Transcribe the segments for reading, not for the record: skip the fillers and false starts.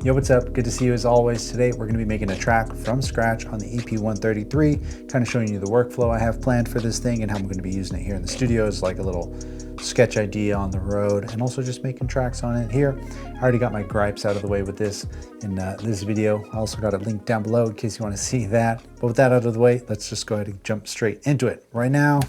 Yo, what's up? Good to see you as always. Today we're going to be making a track from scratch on the EP-133, kind of showing you the workflow I have planned for this thing and how I'm going to be using it here in the studio as like a little sketch idea on the road, and also just making tracks on it here. I already got my gripes out of the way with this in this video. I also got it linked down below in case you want to see that. But with that out of the way, let's just go ahead and jump straight into it. Right now,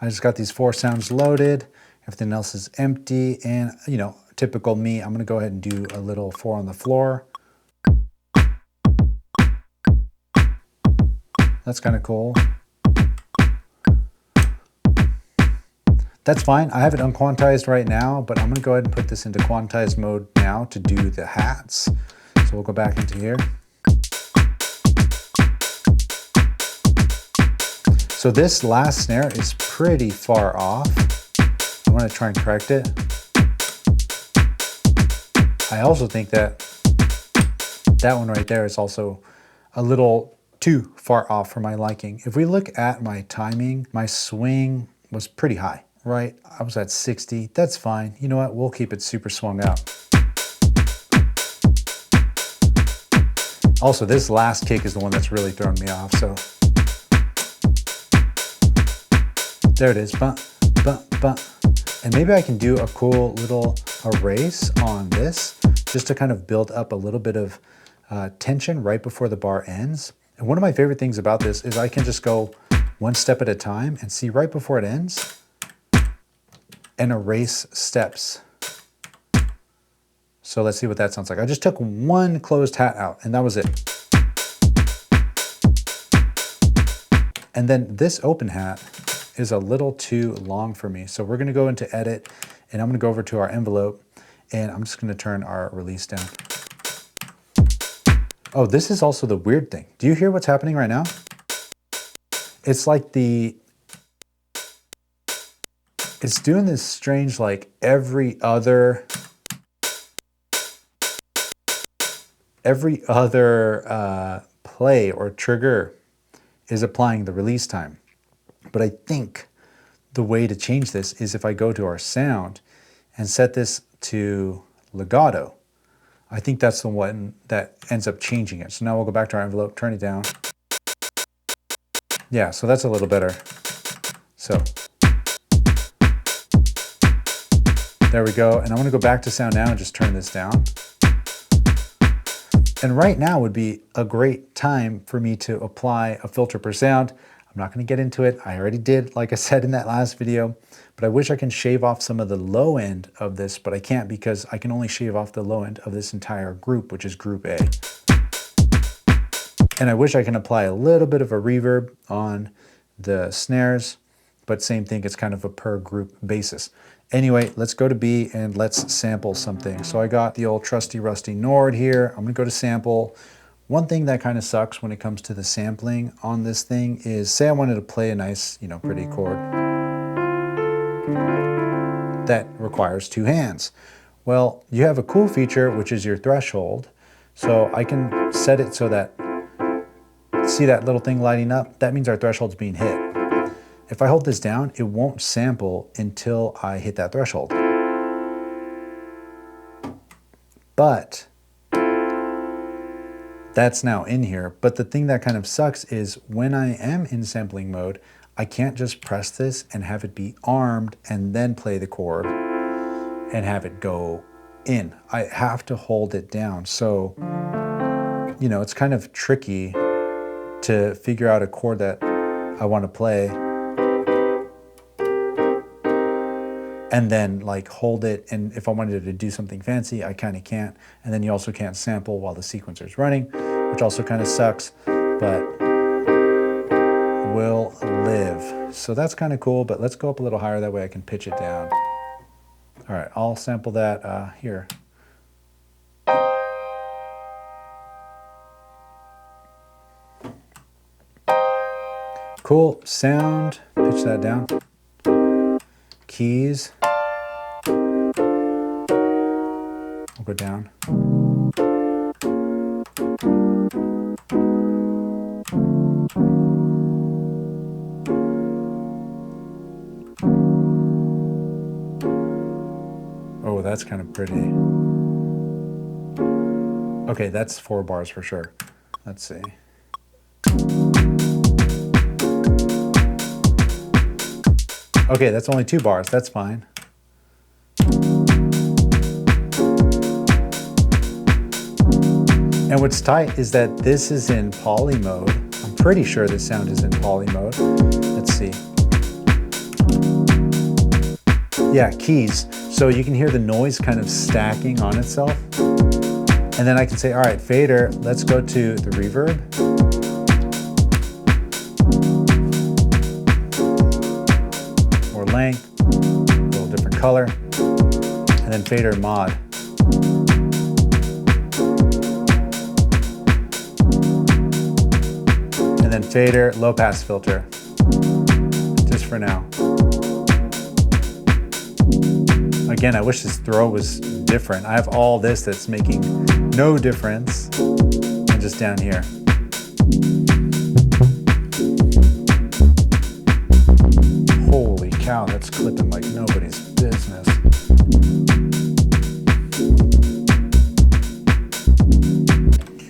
I just got these 4 sounds loaded. Everything else is empty, and you know, typical me, I'm gonna go ahead and do a little 4 on the floor. That's kind of cool. That's fine. I have it unquantized right now, but I'm gonna go ahead and put this into quantized mode now to do the hats. So we'll go back into here. So this last snare is pretty far off. I want to try and correct it. I also think that that one right there is also a little too far off for my liking. If we look at my timing, my swing was pretty high, right? I was at 60. That's fine. You know what? We'll keep it super swung out. Also, this last kick is the one that's really thrown me off. So there it is. And maybe I can do a cool little erase on this just to kind of build up a little bit of tension right before the bar ends. And one of my favorite things about this is I can just go one step at a time and see right before it ends and erase steps. So let's see what that sounds like. I just took one closed hat out and that was it. And then this open hat is a little too long for me. So we're gonna go into edit and I'm gonna go over to our envelope and I'm just gonna turn our release down. Oh, this is also the weird thing. Do you hear what's happening right now? It's like it's doing this strange, like every other play or trigger is applying the release time. But I think the way to change this is if I go to our sound and set this to legato. I think that's the one that ends up changing it. So now we'll go back to our envelope, turn it down. Yeah, so that's a little better. So there we go. And I'm gonna go back to sound now and just turn this down. And right now would be a great time for me to apply a filter per sound. I'm not going to get into it. I already did, like I said in that last video, but I wish I can shave off some of the low end of this, but I can't because I can only shave off the low end of this entire group, which is group A. And I wish I can apply a little bit of a reverb on the snares, but same thing, it's kind of a per group basis. Anyway, let's go to B and let's sample something. So I got the old trusty rusty Nord here. I'm gonna go to sample. One thing that kind of sucks when it comes to the sampling on this thing is, say I wanted to play a nice, you know, pretty chord that requires 2 hands. Well, you have a cool feature, which is your threshold. So I can set it so that, see that little thing lighting up? That means our threshold's being hit. If I hold this down, it won't sample until I hit that threshold. But that's now in here. But the thing that kind of sucks is when I am in sampling mode, I can't just press this and have it be armed and then play the chord and have it go in. I have to hold it down. So, you know, it's kind of tricky to figure out a chord that I want to play and then like hold it, and if I wanted to do something fancy, I kind of can't. And then you also can't sample while the sequencer is running, which also kind of sucks, but will live. So that's kind of cool, but let's go up a little higher, that way I can pitch it down. All right, I'll sample that here. Cool, sound, pitch that down. Keys. We'll go down. Oh, that's kind of pretty. Okay, that's 4 bars for sure. Let's see. Okay, that's only 2 bars, that's fine. And what's tight is that this is in poly mode. I'm pretty sure this sound is in poly mode. Let's see. Yeah, keys. So you can hear the noise kind of stacking on itself. And then I can say, all right, fader, let's go to the reverb. More length, a little different color. And then fader mod. And then fader, low pass filter, just for now. Again, I wish this throw was different. I have all this that's making no difference, and just down here. Holy cow, that's clipping like nobody's business.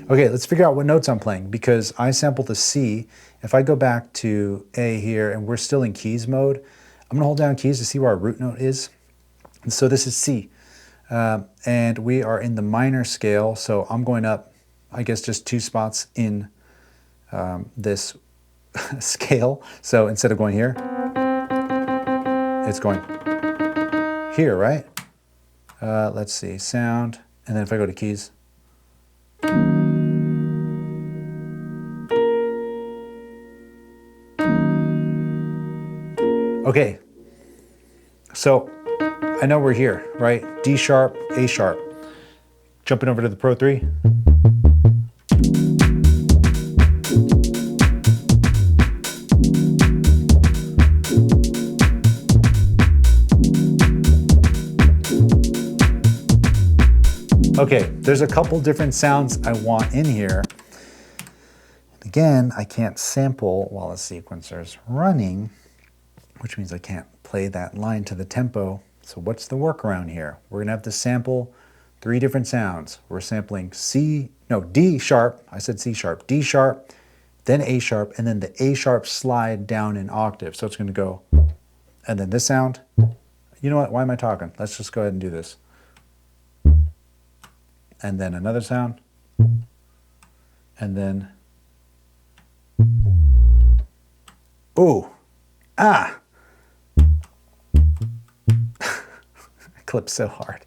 Okay, let's figure out what notes I'm playing, because I sampled the C. If I go back to A here and we're still in keys mode, I'm gonna hold down keys to see where our root note is. And so this is C, and we are in the minor scale, so I'm going up, I guess, just 2 spots in this scale. So instead of going here, it's going here, right? Let's see, sound, and then if I go to keys, okay, so I know we're here, right? D sharp, A sharp. Jumping over to the Pro 3. Okay, there's a couple different sounds I want in here. And again, I can't sample while the sequencer's running, which means I can't play that line to the tempo. So what's the workaround here? We're gonna have to sample 3 different sounds. We're sampling D sharp, I said C sharp, D sharp, then A sharp, and then the A sharp slide down an octave. So it's gonna go, and then this sound, you know what, why am I talking? Let's just go ahead and do this. And then another sound, and then, ooh, ah. Clip so hard.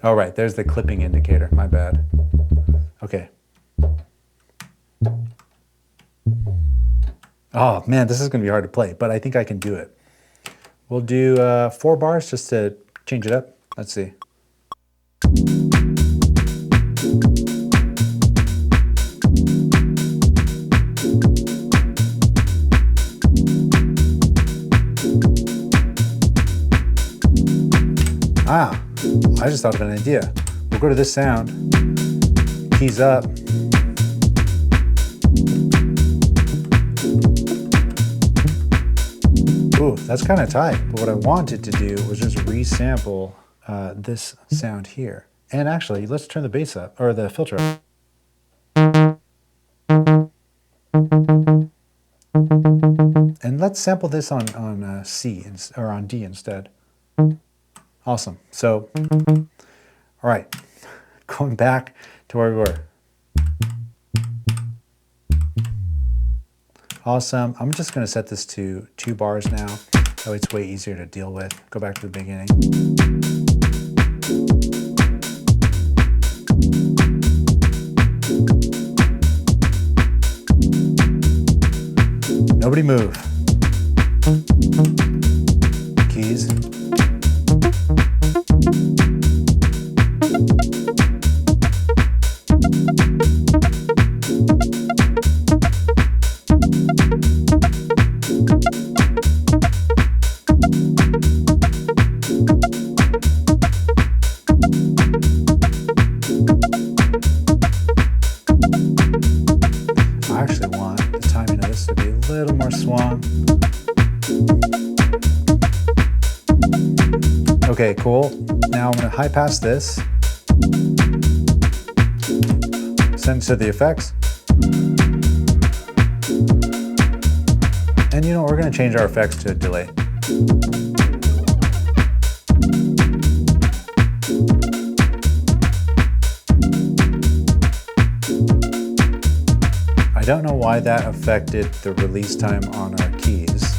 All right, there's the clipping indicator, my bad. Okay. Oh man, this is gonna be hard to play, but I think I can do it. We'll do 4 bars just to change it up. Let's see. Ah, I just thought of an idea. We'll go to this sound, keys up. Ooh, that's kind of tight. But what I wanted to do was just resample this sound here. And actually, let's turn the bass up, or the filter up. And let's sample this on C, or on D instead. Awesome. So, all right, going back to where we were. Awesome. I'm just going to set this to 2 bars now. That way it's way easier to deal with. Go back to the beginning. Nobody move. Keys. I actually want the timing of this to be a little more swung. Okay, cool. Now I'm going to high pass this. Send to the effects. And you know, we're gonna change our effects to delay. I don't know why that affected the release time on our keys.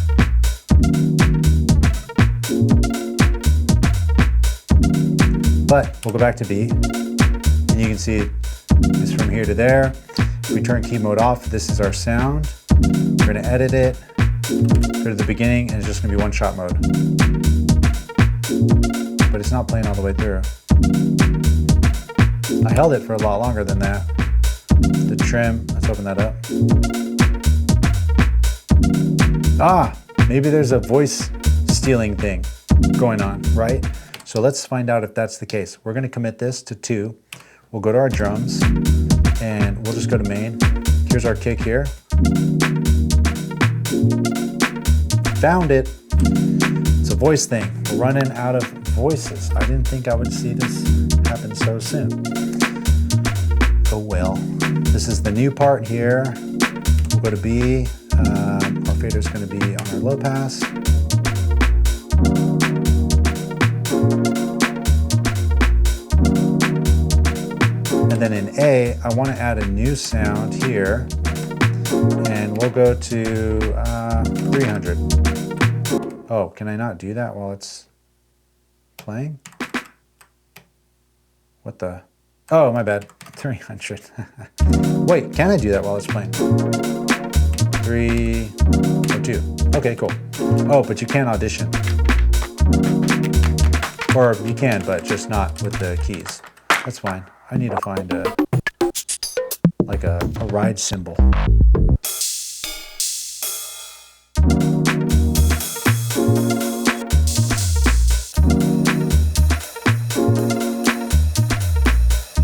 But we'll go back to B, and you can see it's from here to there. If we turn key mode off, this is our sound. We're gonna edit it, go to the beginning, and it's just gonna be one shot mode. But it's not playing all the way through. I held it for a lot longer than that. The trim, let's open that up. Ah, maybe there's a voice stealing thing going on, right? So let's find out if that's the case. We're gonna commit this to 2. We'll go to our drums and we'll just go to main. Here's our kick here. Found it. It's a voice thing. We're running out of voices. I didn't think I would see this happen so soon. Oh well. This is the new part here. We'll go to B. Our fader is going to be on our low pass. And then in A, I want to add a new sound here. And we'll go to 300. Oh, can I not do that while it's playing? What the? Oh, my bad. 300. Wait, can I do that while it's playing? 302. Okay, cool. Oh, but you can't audition. Or you can, but just not with the keys. That's fine. I need to find a ride cymbal.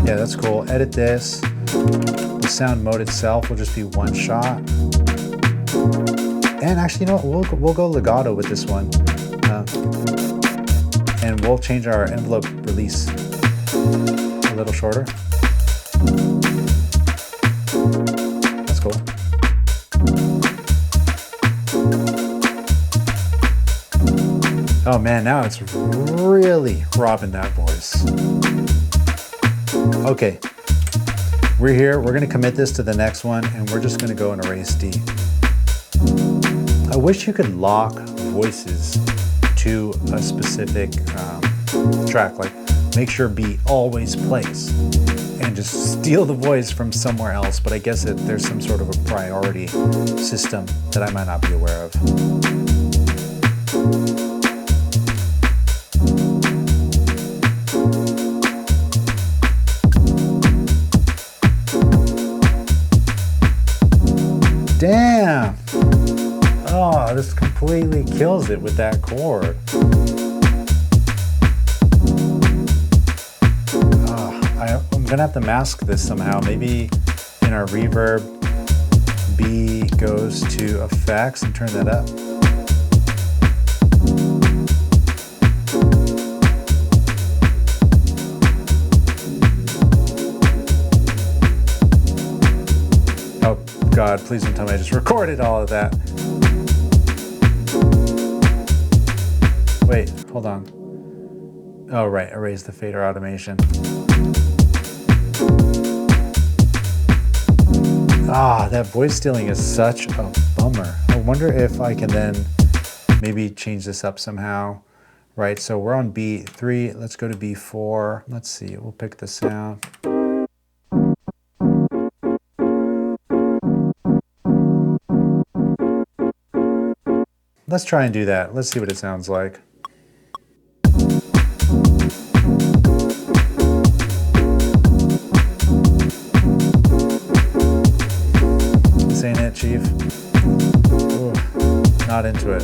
Yeah, that's cool. Edit this. The sound mode itself will just be one shot. And actually, you know what? We'll go legato with this one. And we'll change our envelope release a little shorter. That's cool. Oh man, now it's really robbing that voice. Okay, we're here. We're gonna commit this to the next one, and we're just gonna go and erase D. I wish you could lock voices to a specific track, like make sure B always plays, and just steal the voice from somewhere else. But I guess there's some sort of a priority system that I might not be aware of. Damn! Oh, this completely kills it with that chord. I'm gonna have to mask this somehow. Maybe in our reverb, B goes to effects and turn that up. God, please don't tell me I just recorded all of that. Wait, hold on. Oh, right, erase the fader automation. Ah, that voice stealing is such a bummer. I wonder if I can then maybe change this up somehow. Right, so we're on B3, let's go to B4. Let's see, we'll pick the sound. Let's try and do that. Let's see what it sounds like. This ain't it, Chief. Ooh, not into it.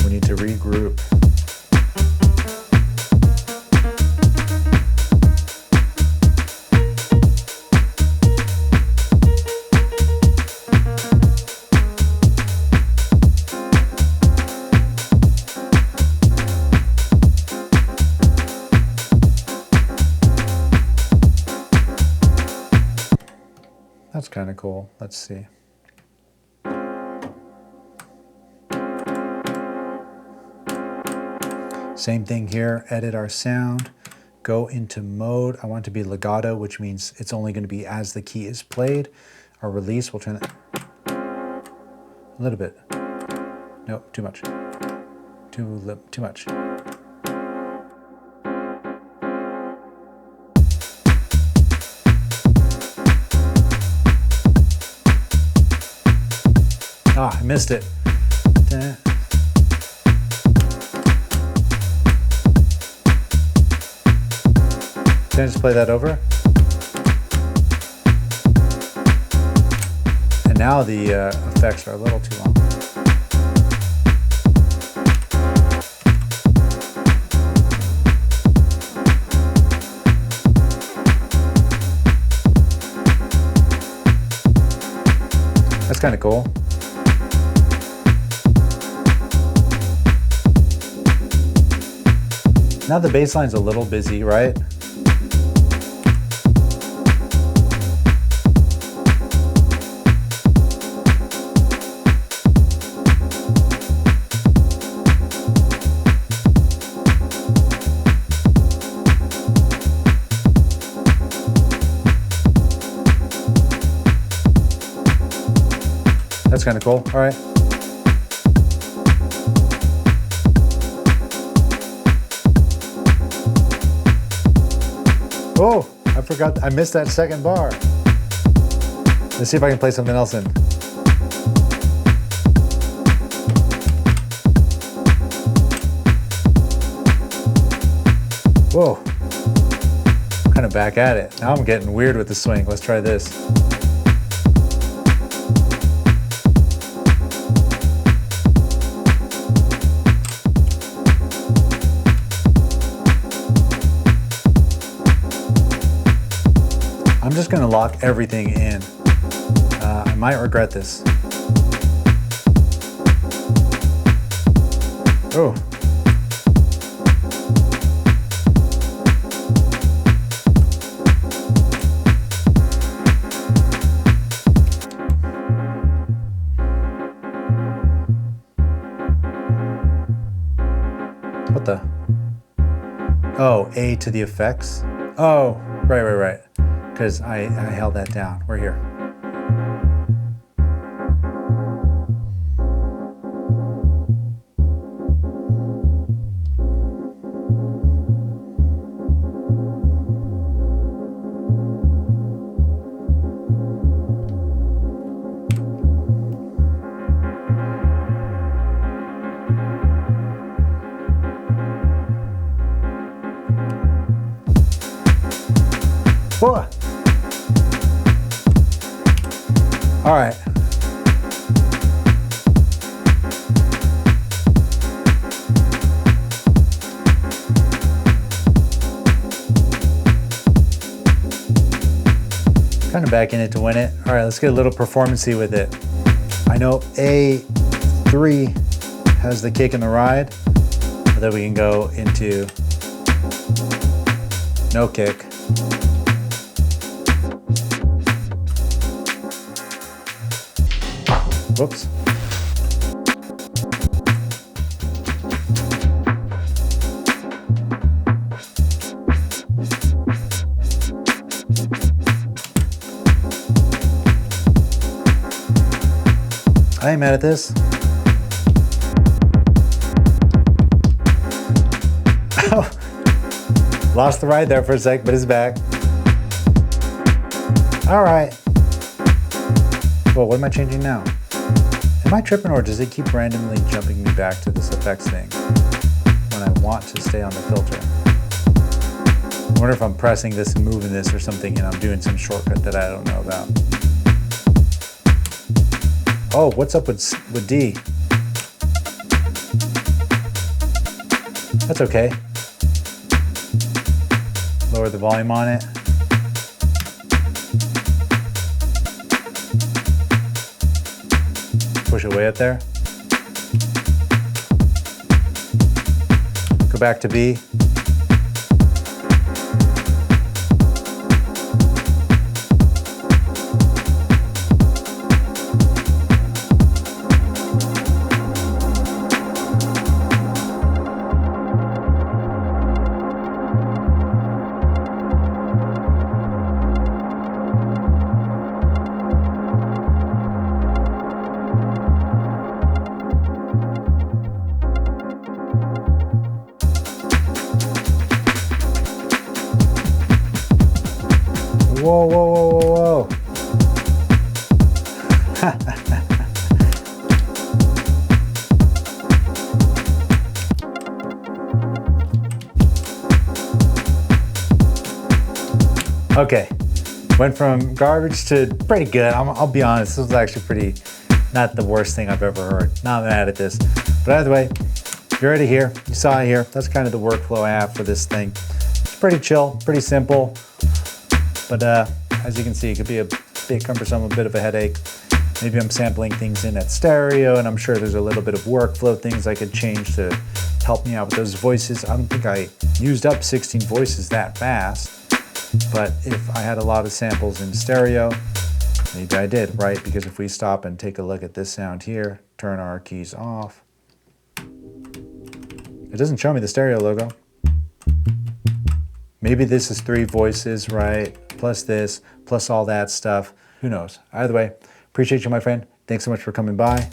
We need to regroup. That's kind of cool. Let's see. Same thing here, edit our sound, go into mode. I want it to be legato, which means it's only going to be as the key is played. Our release, we'll turn it a little bit. Nope, too much. Too much. Ah, I missed it. Can I just play that over? And now the effects are a little too long. That's kind of cool. Now the bass line's a little busy, right? That's kind of cool. All right. Oh, I forgot. I missed that second bar. Let's see if I can play something else in. Whoa. I'm kind of back at it. Now I'm getting weird with the swing. Let's try this. I'm just gonna lock everything in. I might regret this. Oh. What the? Oh, A to the effects? Oh, right. Because I held that down. We're here. Whoa. All right. Kind of back in it to win it. All right, let's get a little performance-y with it. I know A3 has the kick and the ride, but then we can go into no kick. Whoops. I ain't mad at this. Lost the ride there for a sec, but it's back. All right. Well, what am I changing now? Am I tripping, or does it keep randomly jumping me back to this effects thing when I want to stay on the filter? I wonder if I'm pressing this and moving this or something and I'm doing some shortcut that I don't know about. Oh, what's up with D? That's okay. Lower the volume on it. Push it way up there. Go back to B. Whoa, whoa, whoa, whoa, whoa. Okay, went from garbage to pretty good. I'll be honest, this was actually not the worst thing I've ever heard. Not mad at this. But either way, you're already here. You saw it here. That's kind of the workflow I have for this thing. It's pretty chill, pretty simple. But as you can see, it could be a bit cumbersome, a bit of a headache. Maybe I'm sampling things in at stereo, and I'm sure there's a little bit of workflow things I could change to help me out with those voices. I don't think I used up 16 voices that fast. But if I had a lot of samples in stereo, maybe I did, right? Because if we stop and take a look at this sound here, turn our keys off, it doesn't show me the stereo logo. Maybe this is 3 voices, right? Plus this, plus all that stuff. Who knows? Either way, appreciate you, my friend. Thanks so much for coming by.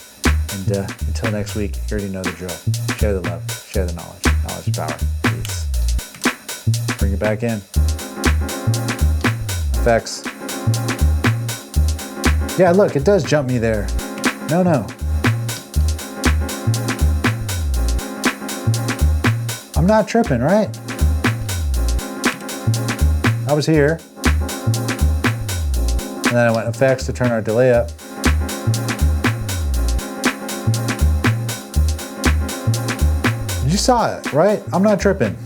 And until next week, you already know the drill. Share the love, share the knowledge. Knowledge is power. Peace. Bring it back in. Effects. Yeah, look, it does jump me there. No. I'm not tripping, right? I was here. And then I went effects to turn our delay up. You saw it, right? I'm not tripping.